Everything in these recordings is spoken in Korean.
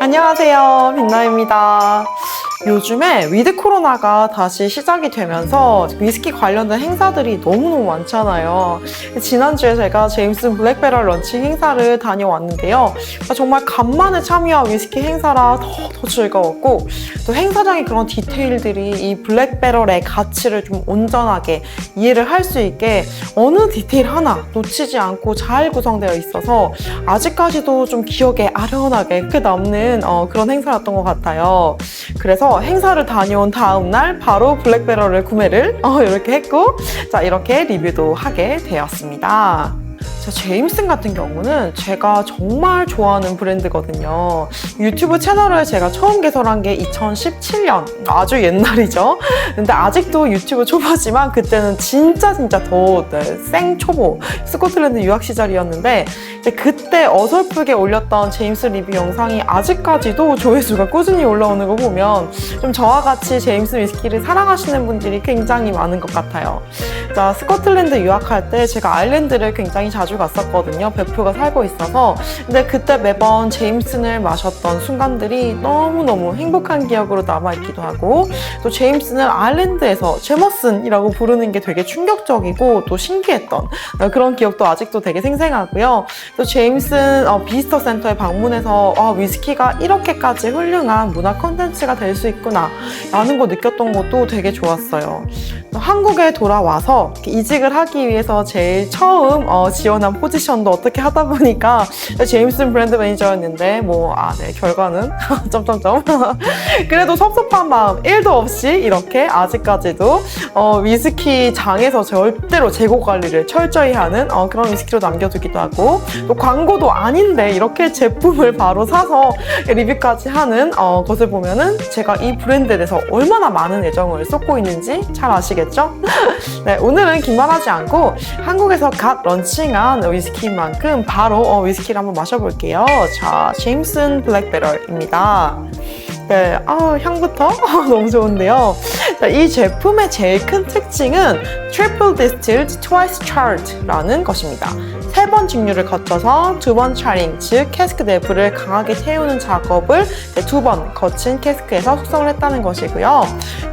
안녕하세요, 빛나입니다. 요즘에 위드 코로나가 다시 시작이 되면서 위스키 관련된 행사들이 너무너무 많잖아요. 지난주에 제가 제임슨 블랙배럴 런칭 행사를 다녀왔는데요. 정말 간만에 참여한 위스키 행사라 더 즐거웠고, 또 행사장의 그런 디테일들이 이 블랙배럴의 가치를 좀 온전하게 이해를 할 수 있게 어느 디테일 하나 놓치지 않고 잘 구성되어 있어서 아직까지도 좀 기억에 아련하게 크게 남는 그런 행사였던 것 같아요. 그래서 행사를 다녀온 다음 날 바로 블랙배럴을 구매를 이렇게 했고, 자, 이렇게 리뷰도 하게 되었습니다. 제임슨 같은 경우는 제가 정말 좋아하는 브랜드거든요. 유튜브 채널을 제가 처음 개설한 게 2017년, 아주 옛날이죠. 근데 아직도 유튜브 초보지만 그때는 진짜 더 생초보 스코틀랜드 유학 시절이었는데, 이제 그때 어설프게 올렸던 제임스 리뷰 영상이 아직까지도 조회수가 꾸준히 올라오는 거 보면 좀 저와 같이 제임스 위스키를 사랑하시는 분들이 굉장히 많은 것 같아요. 자, 스코틀랜드 유학할 때 제가 아일랜드를 굉장히 자주 갔었거든요. 베프가 살고 있어서. 근데 그때 매번 제임슨을 마셨던 순간들이 너무너무 행복한 기억으로 남아있기도 하고, 또 제임슨을 아일랜드에서 제머슨이라고 부르는 게 되게 충격적이고 또 신기했던 그런 기억도 아직도 되게 생생하고요. 또 제임슨 비지터 센터에 방문해서 위스키가 이렇게까지 훌륭한 문화 콘텐츠가 될 수 있구나 라는 거 느꼈던 것도 되게 좋았어요. 한국에 돌아와서 이직을 하기 위해서 제일 처음 지원한 포지션도 어떻게 하다 보니까 제임슨 브랜드 매니저였는데 결과는 점점점 그래도 섭섭한 마음 1도 없이 이렇게 아직까지도 위스키 장에서 절대로 재고 관리를 철저히 하는 그런 위스키로 남겨두기도 하고, 또 광고도 아닌데 이렇게 제품을 바로 사서 리뷰까지 하는 것을 보면은 제가 이 브랜드에 대해서 얼마나 많은 애정을 쏟고 있는지 잘 아시겠죠? 네, 오늘은 긴말하지 않고 한국에서 갓 런칭한 위스키인 만큼 바로 위스키를 한번 마셔볼게요. 자, 제임슨 블랙배럴입니다. 네, 향부터 너무 좋은데요. 자, 이 제품의 제일 큰 특징은 Triple Distilled Twice Charred라는 것입니다. 3번 증류를 거쳐서 2번 차링, 즉 캐스크 내부를 강하게 태우는 작업을 2번 거친 캐스크에서 숙성을 했다는 것이고요.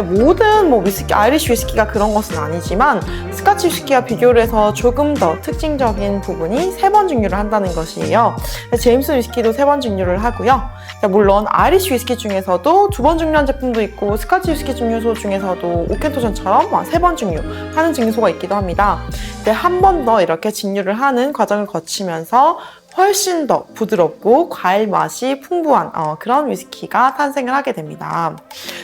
모든 위스키, 아이리쉬 위스키가 그런 것은 아니지만 스카치 위스키와 비교를 해서 조금 더 특징적인 부분이 3번 증류를 한다는 것이에요. 제임슨 위스키도 3번 증류를 하고요. 물론 아이리쉬 위스키 중에서도 2번 증류한 제품도 있고, 스카치 위스키 증류소 중에서도 오켄토전처럼 3번 증류하는 증류소가 있기도 합니다. 한 번 더 이렇게 증류를 하는 과정을 거치면서 훨씬 더 부드럽고 과일 맛이 풍부한 그런 위스키가 탄생을 하게 됩니다.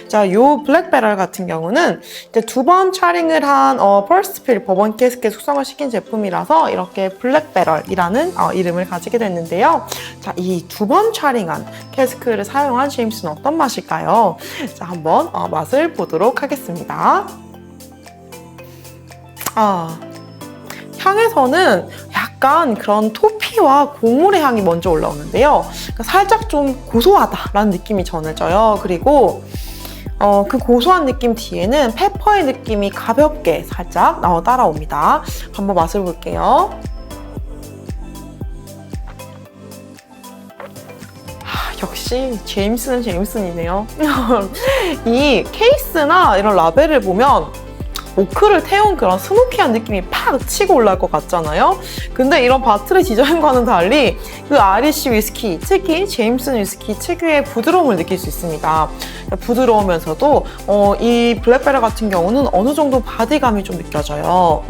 자, 요 블랙배럴 같은 경우는 이제 2번 차링을 한 퍼스트 필 버번 캐스크에 숙성을 시킨 제품이라서 이렇게 블랙배럴이라는 이름을 가지게 됐는데요. 자, 이 2번 차링한 캐스크를 사용한 제임스는 어떤 맛일까요? 자, 한번 맛을 보도록 하겠습니다. 향에서는 약간 그런 토피와 곡물의 향이 먼저 올라오는데요. 살짝 좀 고소하다라는 느낌이 전해져요. 그리고 그 고소한 느낌 뒤에는 페퍼의 느낌이 가볍게 살짝 따라옵니다. 한번 맛을 볼게요. 역시 제임슨은 제임슨이네요. 이 케이스나 이런 라벨을 보면 오크를 태운 그런 스모키한 느낌이 팍 치고 올라올 것 같잖아요. 근데 이런 바틀의 디자인과는 달리 그 아이리쉬 위스키, 특히 제임슨 위스키 특유의 부드러움을 느낄 수 있습니다. 부드러우면서도 이 블랙배럴 같은 경우는 어느 정도 바디감이 좀 느껴져요.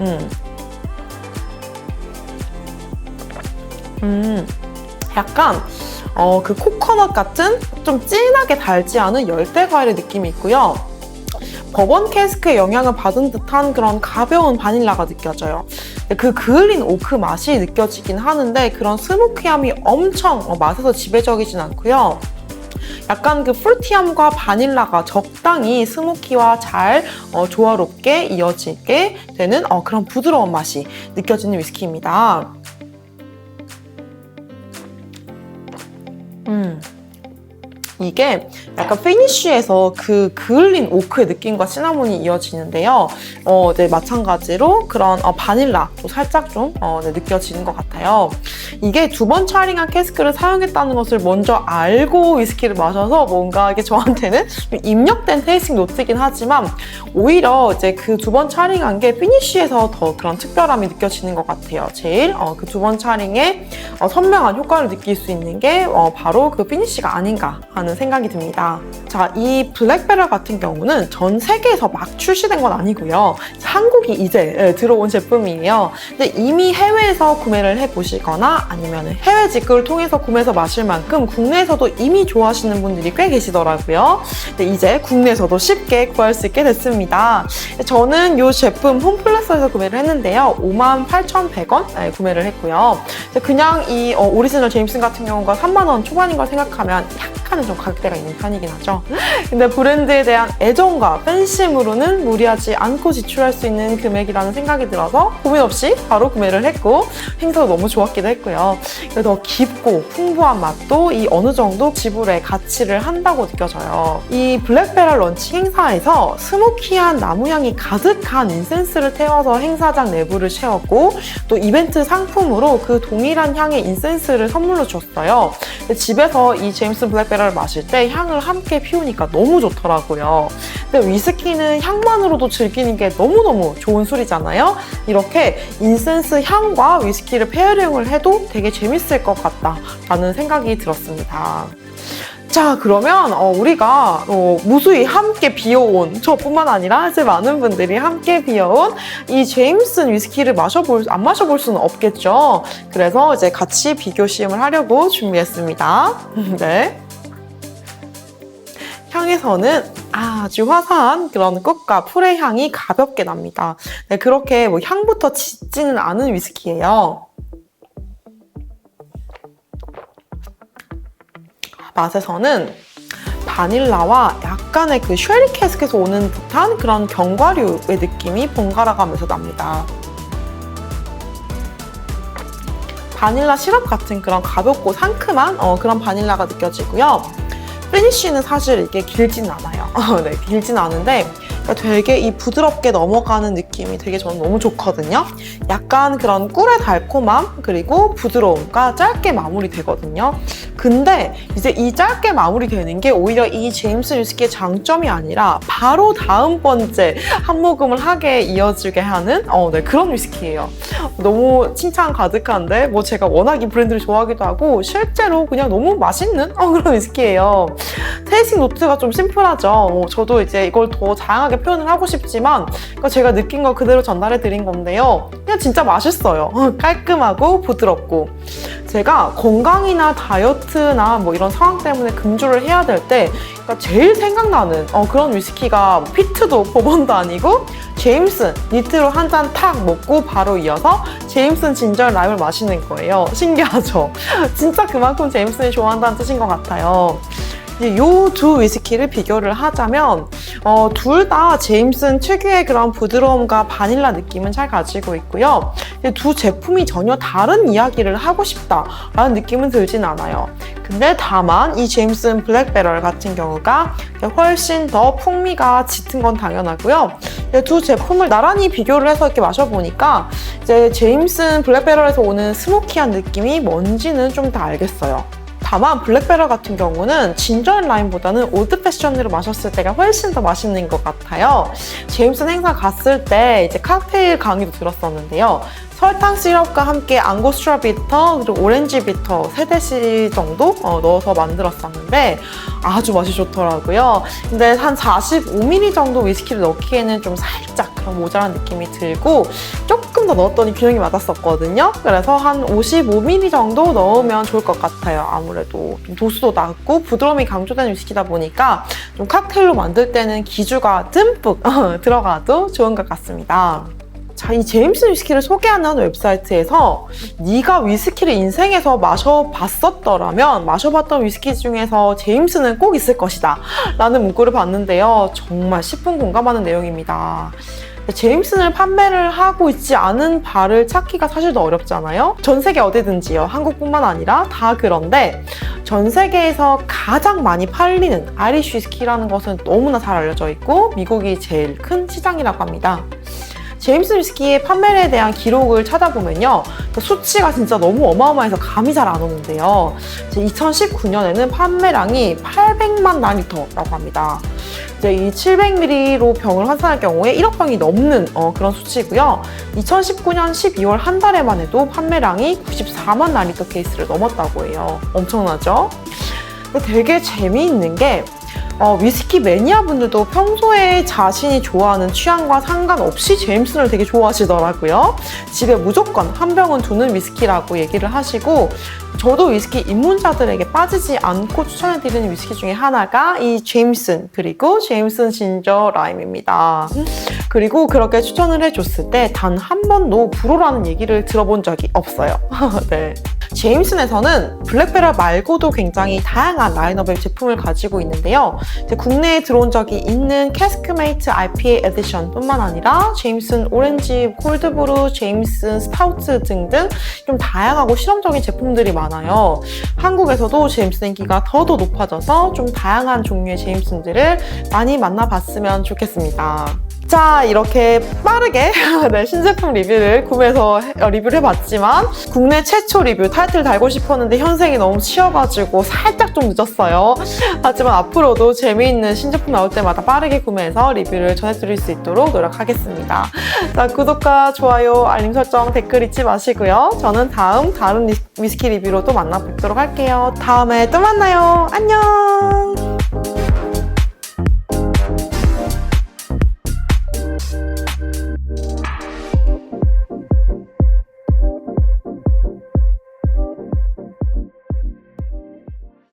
약간 그 코코넛 같은 좀 진하게 달지 않은 열대 과일의 느낌이 있고요. 버번 캐스크의 영향을 받은 듯한 그런 가벼운 바닐라가 느껴져요. 그 그을린 오크 맛이 느껴지긴 하는데 그런 스모키함이 엄청 맛에서 지배적이진 않고요. 약간 그 프루티함과 바닐라가 적당히 스모키와 잘 조화롭게 이어지게 되는 그런 부드러운 맛이 느껴지는 위스키입니다. 이게 약간 피니쉬에서 그 그을린 오크의 느낌과 시나몬이 이어지는데요. 네, 마찬가지로 그런 바닐라도 살짝 좀 네, 느껴지는 것 같아요. 이게 2번 차링한 캐스크를 사용했다는 것을 먼저 알고 위스키를 마셔서 뭔가 이게 저한테는 좀 입력된 테이스팅 노트이긴 하지만 오히려 이제 그 2번 차링한 게 피니쉬에서 더 그런 특별함이 느껴지는 것 같아요. 제일 그 2번 차링의 선명한 효과를 느낄 수 있는 게 바로 그 피니쉬가 아닌가 하는 생각이 듭니다. 자, 이 블랙베럴 같은 경우는 전 세계에서 막 출시된 건 아니고요. 한국이 이제 들어온 제품이에요. 근데 이미 해외에서 구매를 해보시거나 아니면 해외 직구를 통해서 구매해서 마실 만큼 국내에서도 이미 좋아하시는 분들이 꽤 계시더라고요. 근데 이제 국내에서도 쉽게 구할 수 있게 됐습니다. 저는 이 제품 홈플러스에서 구매를 했는데요. 58,100원 구매를 했고요. 그냥 이 오리지널 제임슨 같은 경우가 3만 원 초반인 걸 생각하면 약간은 좀 가격대가 있는 편이긴 하죠. 근데 브랜드에 대한 애정과 팬심으로는 무리하지 않고 지출할 수 있는 금액이라는 생각이 들어서 고민 없이 바로 구매를 했고 행사도 너무 좋았기도 했고요. 더 깊고 풍부한 맛도 이 어느 정도 지불에 가치를 한다고 느껴져요. 이 블랙베럴 런치 행사에서 스모키한 나무향이 가득한 인센스를 태워서 행사장 내부를 채웠고 또 이벤트 상품으로 그 동일한 향의 인센스를 선물로 줬어요. 집에서 이 제임슨 블랙베럴을 마실 때 향을 함께 피우니까 너무 좋더라고요. 근데 위스키는 향만으로도 즐기는 게 너무너무 좋은 술이잖아요. 이렇게 인센스 향과 위스키를 페어링을 해도 되게 재밌을 것 같다라는 생각이 들었습니다. 자, 그러면 우리가 무수히 함께 비워온, 저뿐만 아니라 이제 많은 분들이 함께 비워온 이 제임슨 위스키를 안 마셔볼 수는 없겠죠. 그래서 이제 같이 비교 시음을 하려고 준비했습니다. 네. 향에서는 아주 화사한 그런 꽃과 풀의 향이 가볍게 납니다. 네, 그렇게 뭐 향부터 짙지는 않은 위스키예요. 맛에서는 바닐라와 약간의 그 쉐리 캐스크에서 오는 듯한 그런 견과류의 느낌이 번갈아 가면서 납니다. 바닐라 시럽 같은 그런 가볍고 상큼한 그런 바닐라가 느껴지고요. 피니쉬는 사실 이게 길진 않아요. 네, 길진 않은데 되게 이 부드럽게 넘어가는 느낌이 되게 저는 너무 좋거든요. 약간 그런 꿀의 달콤함 그리고 부드러움과 짧게 마무리되거든요. 근데 이제 이 짧게 마무리되는 게 오히려 이 제임슨 위스키의 장점이 아니라 바로 다음 번째 한 모금을 하게 이어지게 하는 네, 그런 위스키예요. 너무 칭찬 가득한데 뭐 제가 워낙 이 브랜드를 좋아하기도 하고 실제로 그냥 너무 맛있는 그런 위스키예요. 테이스팅 노트가 좀 심플하죠. 저도 이제 이걸 더 다양하게 표현을 하고 싶지만 제가 느낀 거 그대로 전달해 드린 건데요. 그냥 진짜 맛있어요. 깔끔하고 부드럽고 제가 건강이나 다이어트나 뭐 이런 상황 때문에 금주를 해야 될 때 제일 생각나는 그런 위스키가 피트도 버번도 아니고 제임슨 니트로 한 잔 탁 먹고 바로 이어서 제임슨 진저 라임을 마시는 거예요. 신기하죠? 진짜 그만큼 제임슨이 좋아한다는 뜻인 것 같아요. 이 두 위스키를 비교를 하자면 둘 다 제임슨 특유의 그런 부드러움과 바닐라 느낌은 잘 가지고 있고요. 두 제품이 전혀 다른 이야기를 하고 싶다라는 느낌은 들진 않아요. 근데 다만 이 제임슨 블랙베럴 같은 경우가 훨씬 더 풍미가 짙은 건 당연하고요. 두 제품을 나란히 비교를 해서 이렇게 마셔보니까 이제 제임슨 블랙베럴에서 오는 스모키한 느낌이 뭔지는 좀 더 알겠어요. 다만 블랙베럴 같은 경우는 진저앤 라임보다는 올드 패션으로 마셨을 때가 훨씬 더 맛있는 것 같아요. 제임슨 행사 갔을 때 이제 칵테일 강의도 들었었는데요. 설탕 시럽과 함께 앙고스트라 비터 그리고 오렌지 비터 3대씨 정도 넣어서 만들었었는데 아주 맛이 좋더라고요. 근데 한 45ml 정도 위스키를 넣기에는 좀 살짝 그런 모자란 느낌이 들고 조금 더 넣었더니 균형이 맞았었거든요. 그래서 한 55ml 정도 넣으면 좋을 것 같아요. 아무래도 좀 도수도 낮고 부드러움이 강조된 위스키다 보니까 좀 칵테일로 만들 때는 기주가 듬뿍 들어가도 좋은 것 같습니다. 자, 이 제임슨 위스키를 소개하는 웹사이트에서 네가 위스키를 인생에서 마셔봤었더라면 마셔봤던 위스키 중에서 제임슨은 꼭 있을 것이다 라는 문구를 봤는데요. 정말 10분 공감하는 내용입니다. 제임슨을 판매를 하고 있지 않은 바를 찾기가 사실 더 어렵잖아요. 전 세계 어디든지요. 한국뿐만 아니라 다 그런데 전 세계에서 가장 많이 팔리는 아이리쉬 위스키라는 것은 너무나 잘 알려져 있고 미국이 제일 큰 시장이라고 합니다. 제임슨 위스키의 판매에 대한 기록을 찾아보면요. 그 수치가 진짜 너무 어마어마해서 감이 잘 안 오는데요. 2019년에는 판매량이 800만 라니터라고 합니다. 이 700ml로 병을 환산할 경우에 1억 병이 넘는 그런 수치고요. 2019년 12월 한 달에만 해도 판매량이 94만 라니터 케이스를 넘었다고 해요. 엄청나죠? 되게 재미있는 게 위스키 매니아 분들도 평소에 자신이 좋아하는 취향과 상관없이 제임슨을 되게 좋아하시더라고요. 집에 무조건 한 병은 두는 위스키라고 얘기를 하시고 저도 위스키 입문자들에게 빠지지 않고 추천해드리는 위스키 중에 하나가 이 제임슨 그리고 제임슨 진저 라임입니다. 그리고 그렇게 추천을 해줬을 때 단 한 번도 불호라는 얘기를 들어본 적이 없어요. 네. 제임슨에서는 블랙베럴 말고도 굉장히 다양한 라인업의 제품을 가지고 있는데요. 이제 국내에 들어온 적이 있는 캐스크메이트 IPA 에디션 뿐만 아니라 제임슨 오렌지 콜드브루, 제임슨 스타우트 등등 좀 다양하고 실험적인 제품들이 많아요. 한국에서도 제임슨 인기가 더더 높아져서 좀 다양한 종류의 제임슨들을 많이 만나봤으면 좋겠습니다. 자, 이렇게 빠르게 네, 신제품 리뷰를 구매해서 리뷰를 해봤지만 국내 최초 리뷰 타이틀 달고 싶었는데 현생이 너무 치여가지고 살짝 좀 늦었어요. 하지만 앞으로도 재미있는 신제품 나올 때마다 빠르게 구매해서 리뷰를 전해드릴 수 있도록 노력하겠습니다. 자, 구독과 좋아요, 알림 설정, 댓글 잊지 마시고요. 저는 다른 위스키 리뷰로 또 만나뵙도록 할게요. 다음에 또 만나요. 안녕!